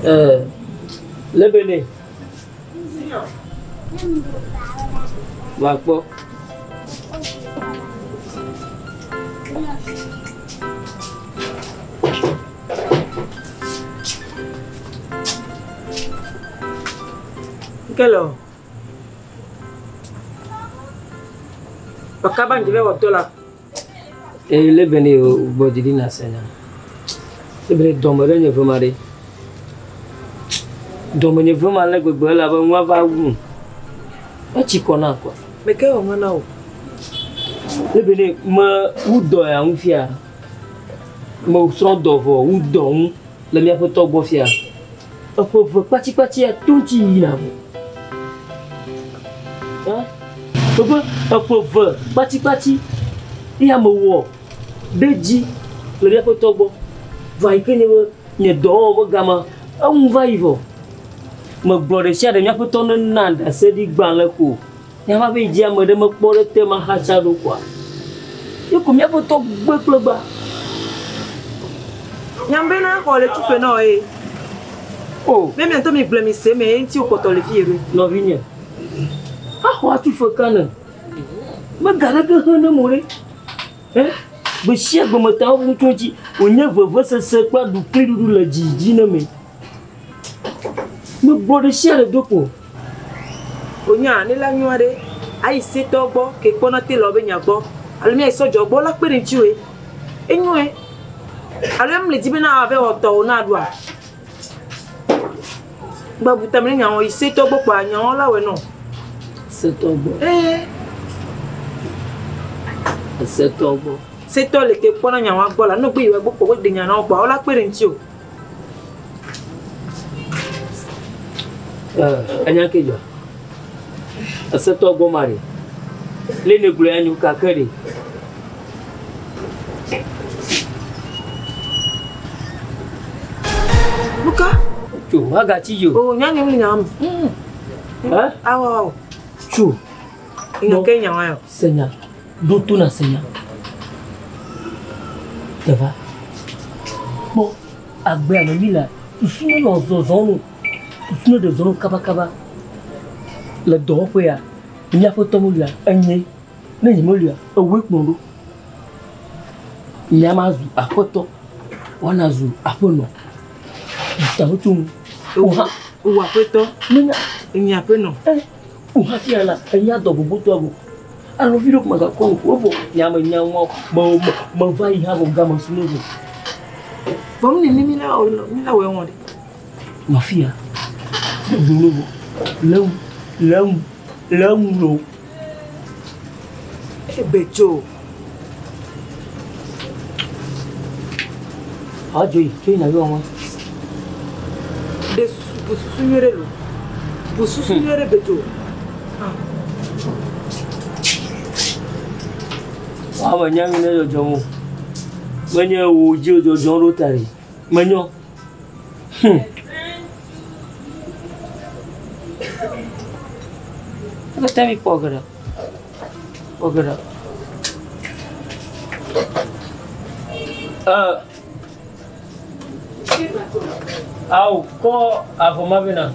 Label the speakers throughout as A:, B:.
A: Le Béné. Va quoi?
B: Quelle heure? Au cabane, je vais au dollar.
A: Et le Béné au Bodili Nassena. Le Béné dormerait ne veut marrer. Dormerait vraiment là, là-bas, moi, va où? Pas tu connais quoi.
B: Mais qu'est-ce qu'on a?
A: Le Béné, moi, où dort un fia? Moi, son d'ouvre, où dort le mien pour toi, fia. Un pauvre parti à tout là. Hein? Un pauvre parti. Il y a mon Beji, le mien pour toi, va y que ne dort, gamin. On va y voir. Me brother sia de mia foto no nanda se di gban le ko nya ma be dia me de me kpo de te ma ha cha do kwa yo ko mia foto gbe klo ba
B: Nyambe na ko le tu fe no e oh même bientôt me blâmer c'est mais nti o ko to le fiere
A: no vigne ah wa tu fe kana me gala ke hana more be sia gbe me ta o tonji o nya veve se kwa du pri du le jiji na me me brother sia le doko
B: onya ni la nyuade ai se to gbo ke pona te lo be nya gbo alumi ai so jo gbo la pere nti we enyu e alum le dibe na ave oto na adua gba buta me nya o ise to gbo pa nya o lawe no
A: se to gbo
B: se to le ke pona nya wa gbo la no gbe iwe gbo po de nya na gbo o la pere nti o
A: anya kejo aseto go mari le ne gulu anyu ka kare
B: Luka
A: chu maga ti yo
B: oh nya nyam nyam
A: ha
B: awo
A: chu
B: inga ke nya wa yo
A: senya do tu na senya teva bo agbe amila usunu no zozonu usunu de zonu kaba le do fo ya nya foto mo ya anye na nyimo ya owe kpondo nya mazu afoto wana zu apono tabutum
B: o afoto nya peno
A: o hafiala anya do bubuto ago alo video ko maga ko wo nya ma vai ha go gama sunugo
B: vom ni mi la we won de
A: mafia dunugo lam no
B: bejo
A: ajoi kei na yo ma
B: de sunyere lo bu sunyere bejo
A: wa ba nyami ne jojo mo manya wo ji jojo ro tari manyo Apa temi pogara? Au ko avoma bina.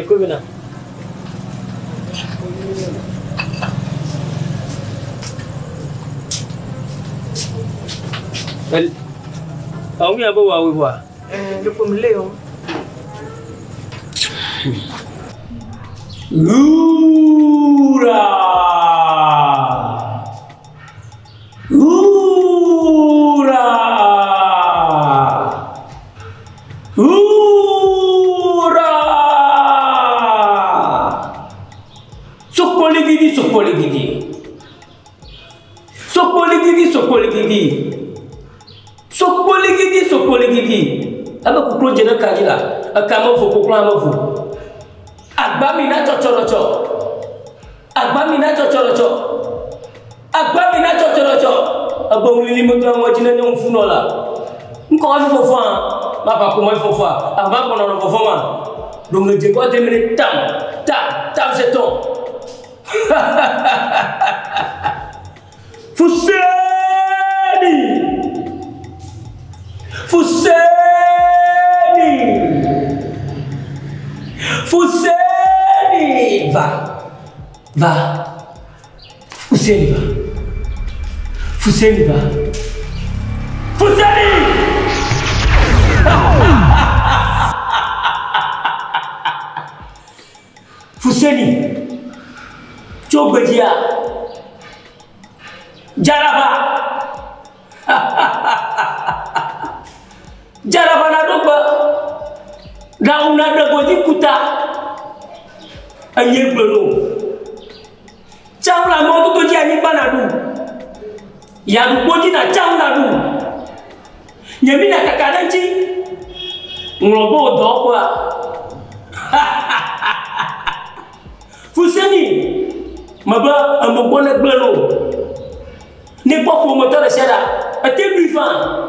A: Ko bina. Au mi abo wa we wa.
B: Le pomleo.
A: Ura! Sokoligidi. Aba kuklo jena kajila. Akama fu kuklo amafu. Agbamina chochorocho. Abawuli mo to mo jina ni mfuno la. Nko wa fofo an. Ma pa ko mo fofo an. Aba ko no fofo man. Donc le jégo terminé tam c'est ton. Fuseni. Va. Fuseni va. Fuseni va. Fuseni! Fuseni. Coba dia. Jaraba. Jaraba na doba. Daun ada godi kuta. Anye belum. Jauh lah mau tu dia ni panadu. Yang godi na jauh lah tu. Nyami na kakadan ci. Ngobo doa. Fuseni. Maba ambona blano. Ni poko motor shara. Ate bifan.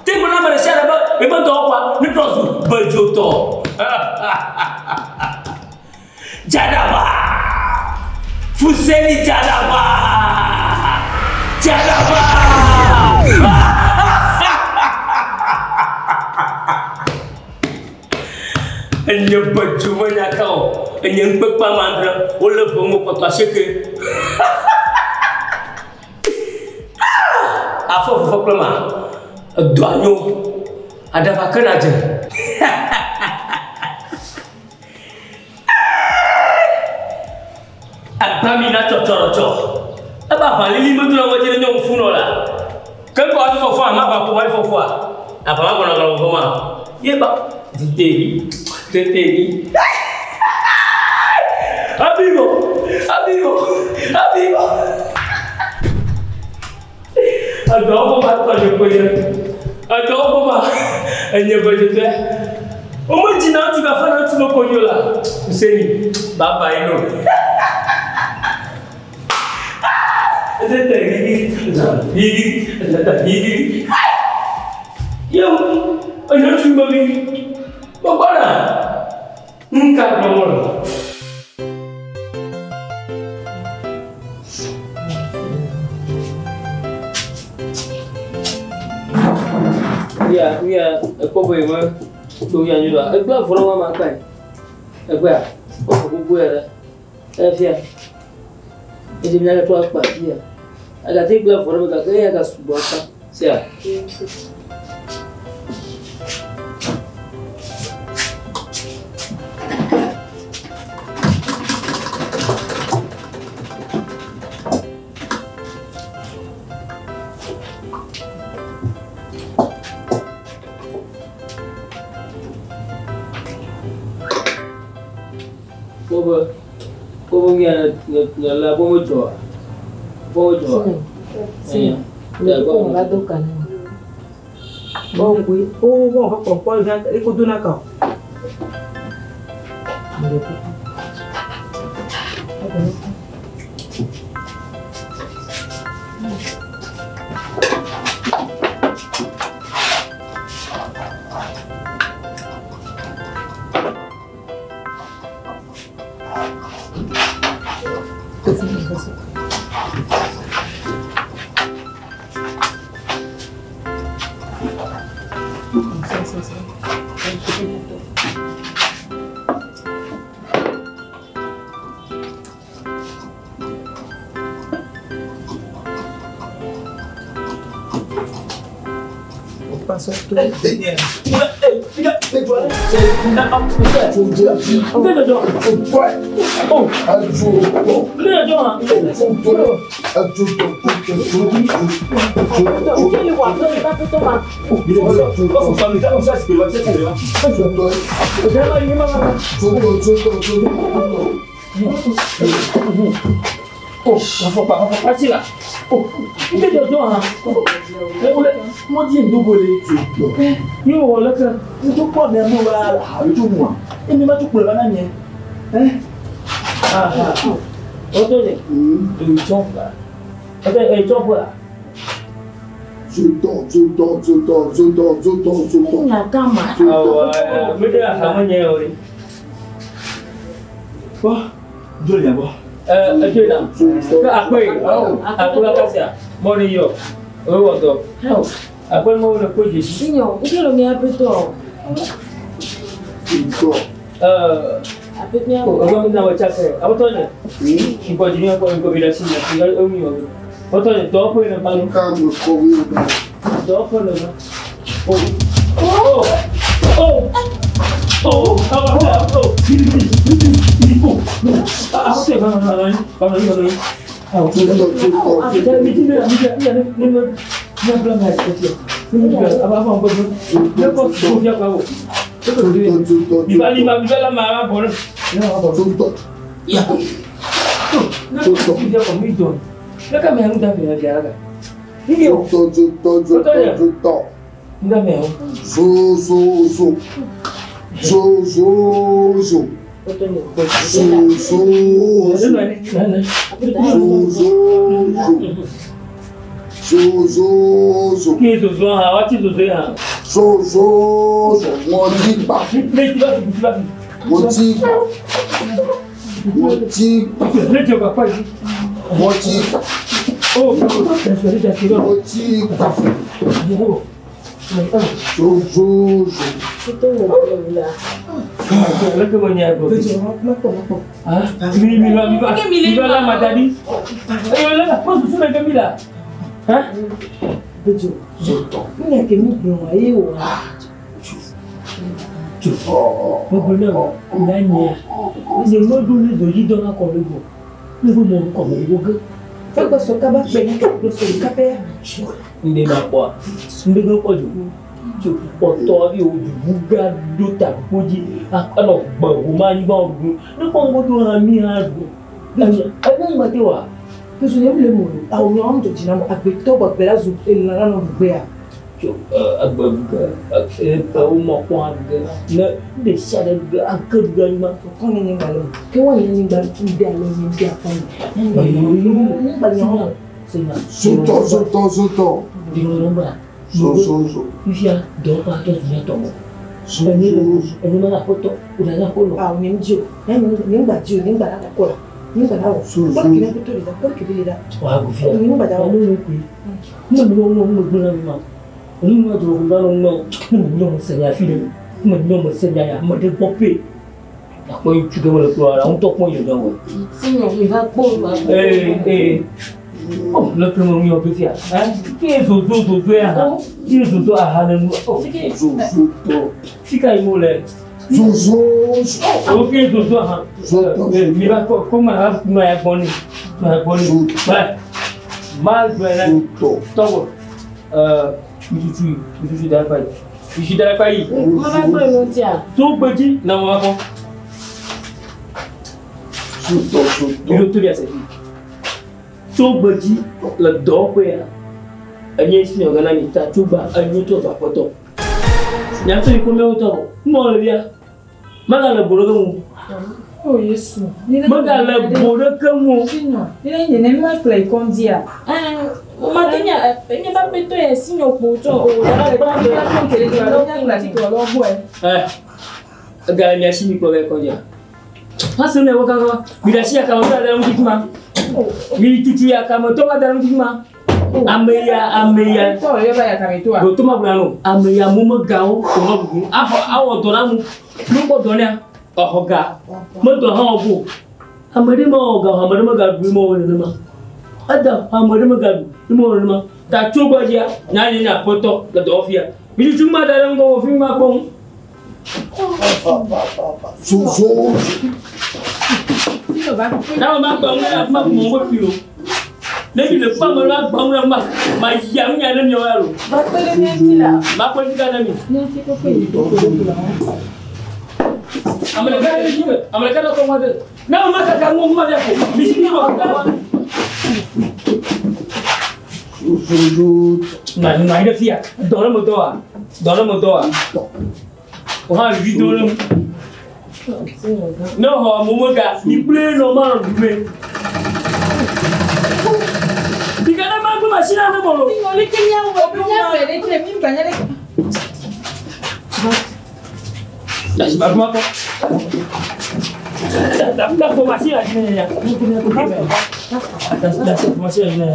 A: Tem na mara shara ba e ba doa ni prosu bajoto. Jadaba. Fuseni jadaba. Jadaba. Enya baju mana kau? Enya bepa mandra, oleh bunga kota seke. Apa problema? Duanyo ada makan aja. Apa mina cocok? Apa balik lima tu orang jadi nyong funo lah. Kan kau ada fofa, mak bapak kau ada fofa. Apa mak kau nak kalau fofa? Ye bak, tegi. Amigo. Adobo mat pada koya. Adobo mat. Anya bajete. Omo jina juga fana tu koyola. Useni, baba ino. Higi. Yo, anya cuma bini. Bapana. Engkau nomor. Ya, apa boleh mah? Tu yang juga. Apa orang mana makan? Apa? Apa buat? Via. Jadi mana tu apa? Via. Agak tiga orang macam tu agak buat apa? Siapa? Kau yang la pomo coa. Sim. Ya, kau nak dokan. Bau kui. Bau kau kau yang ikut tu nak kau. Passou tudo. Mo di ndogo le yo wala ka to ko me mo wala ha to mo emi ma to ko la na mi o to le e chon ba e chon ba zo na kama me da ha mo nye ori ba jo ya ba jo da aku la ka sia mo ni yo o wo to Apa mau nak pergi? Sini, kita lo ni apa tu? Agora não vai chacar. Abotone. Que pode vir com combinação de ficar eu me ouve. Abotone, topo e não palo.
C: Calma, comigo.
A: Topo não. Oh. Oh, le primo mio che sia. Che è su Io su oh, fica in mole. Ok, mi va come ma boni. Mal bene. Togo. Mi dà fai. Mi dà fai.
B: Ma vai pure non ti ha.
A: Tu pedi na mo ako. Io tu dia sei. Tu pedi la dopo ya. Anye sini ogana ni ta tuba anyo to fa poto. Nyanto ni kome uto. Mo le dia. Maga le boro mu.
B: Oh Yesu.
A: Maga le boro mu.
B: Sino. Ile ni ma play kondia. Ma tenya enya ba peto e sino poto. O da le ba ya ko kele di lo nya ti ko lo bo e.
A: Agala ni asini ko be kondia. Hasa ne wakaka. Bidashia kama nda mkifima. Militutu ya kama toka dalam mkifima. Ameya
B: to yo ba ya kamito a
A: do tuma brano ameya mumo gawo to no bugu awo to na mu ko do ne ohoga mo do ha obu amade mo ga bi mo woni ma ada amade mo ga bi mo woni ma ta chogo dia na ni na poto ga do ofia bi tu ma da ngo ofi ma ko na ma ba mo piro Maybe the family not bound my young and your arrow.
B: But pele ni la.
A: Ma ko ti kana mi.
B: Ni ti ko pe to la.
A: America ko ma de. Na ma ka mo ma de ko. Mi si ko ka. Na ida fia. Dora mo doa. O ha vi dora mo. No ho mo ga. Ni play no man me. Dikana mangu masina na bolo.
B: Ngoli kenya wo nya pele ke mi banya de.
A: Das bagma ko. Da formasi la ni ya. Das formasi la ni.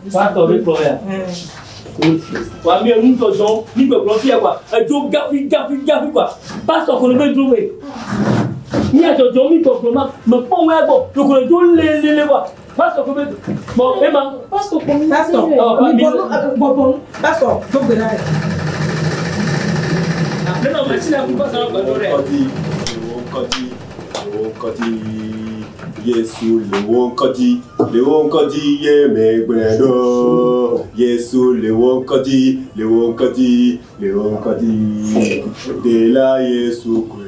A: Pato de proya. Wa mi un tojon ni pe pro fi e kwa. E jo gafi kwa. Pastor ko le duro we. Ni a tojon mi ko pro ma me pon we go. Lo ko jo le kwa. Pastor ko be mo e ma pastor ko mi pastor. Bon pastor do be na. Non mais si la coupe ça va pas
C: Yesu lewon kodi ye megbedo Yesu lewon kodi de la Yesu kwe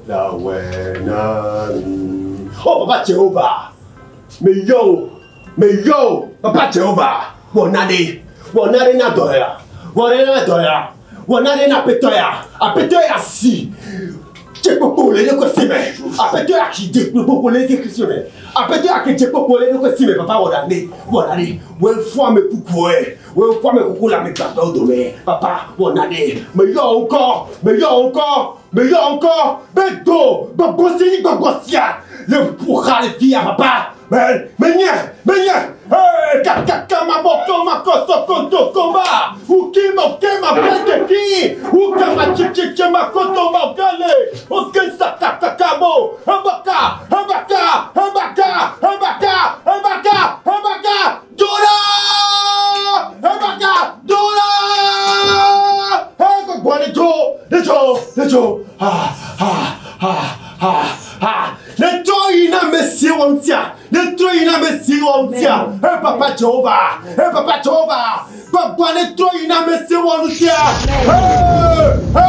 C: la wena mi. Oh Papa Jehovah, me yo Papa Jehovah, wonade na doya wonade na petoya si Chepopo le ko sime. Apeto ya ki Chepopo le Christian. Apeto ya ki Chepopo le ko sime papa wonane. We fo me kuku e. We fo me kuku la me papa do me. Papa wonane. Me yo encore. Beto, gogosia. Le pourra le fia papa. Menye. Hey, kama boko makoso koto komba. Ukima beke ukama chichiche makoto magale. Ukisa kakakabo. Habaka. Dora. Hey, go Lejo. Nettoie ina messie wontia. Hey Papa Jehovah. Papa nettoie ina messie wontia. Hey.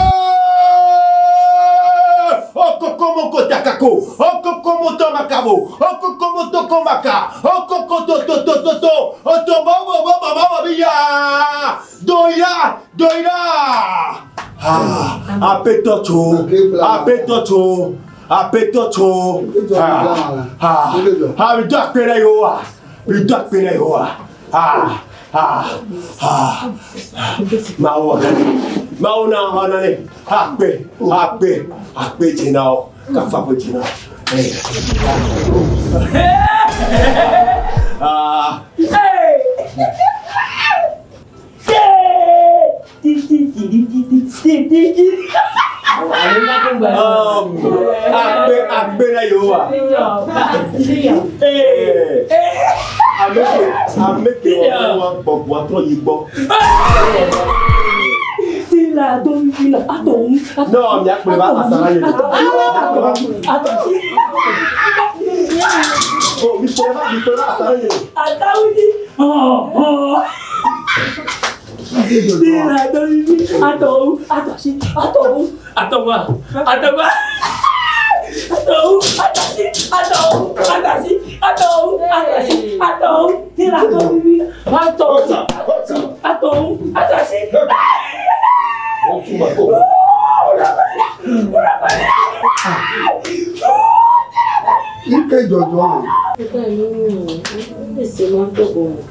C: Okokomo kotakako. Okokomo tomakabo. Okokomo tokomaka. Okokoto. Otobo biya. Doira. Apetocho. We duck pena yoa. Mauna hanane. Akpe jinao. Kafapo jinao. Akpe na yoa. Ameke wa tro yigbo.
A: Tila don tila aton.
C: No, mi akpe ba asara ye. Oh, mi pera asara ye.
A: Atawudi. Oh. Tila don aton.
D: Nke jojo.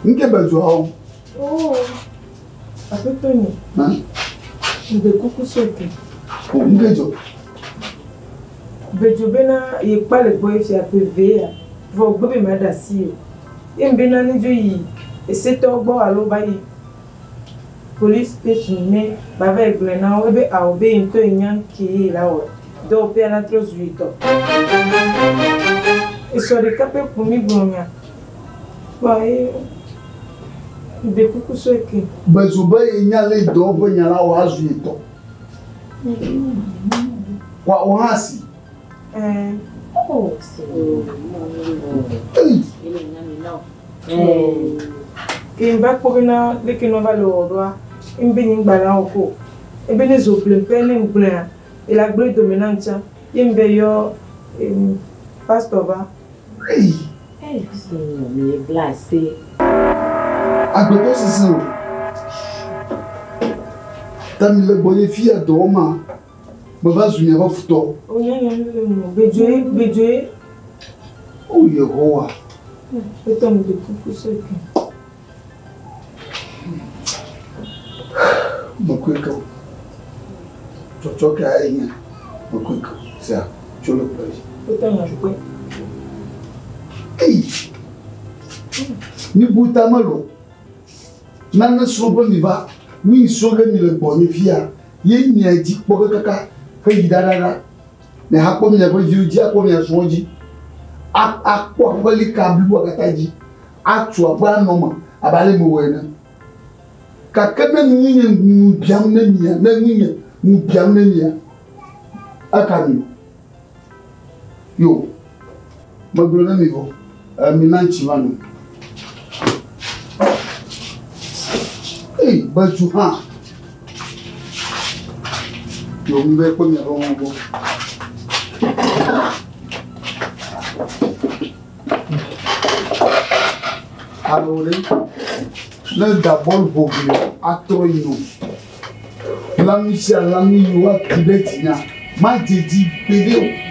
D: Nke bejo.
B: Oh. Apetoni. Nde kuku soke.
D: Nke jo.
B: Bejo bena ye pale boy fi apeve. Vo gbe ma da si. Ye mbena ni jo yi. Eseto gbo alo bayi. Police station me ba ve glena o be a obe into enyan ki la o. Do pe na trozuito. Isso de capé comigo, minha. Vai. De cuco sou aqui.
D: Mas o bem em ali do bem lá o azuito. Qual o raci?
B: Oh, quem vai por na de que não vai logo, em bem em balanço. E bem os outros pele em plena. Ele a grande dominante. Em veio pastor va.
D: Sim,
B: me blase.
D: Agora se Tam le bonifia doma. Baba zumia ba futo.
B: O nyanyo bejoe.
D: O Yehowa.
B: Então me cuco isso aqui.
D: Makweka. Chochoka ainha. Makweka. Sia, cholo play.
B: Então me ajude.
D: Ei. Ni buta malo. Nana sobo mi va. Oui, soge mi le bonifia. Ye mi a dit pour kaka. Dada. Mais à quoi mi a pas vu dire à quoi mi a choisi. À quoi pas les câbles ou à kataji. À toi pas non à balé mouena. Kakana ni bien nemia, nemia, ni bien nemia. Akami. Yo. Ma brother mi vo. Minanchi manu. Hey, but you ha. Yo mbe ko mi ro mo. Alors, le d'abord bobu atro ino. La mission la mi wa kibetia. Ma jeji bede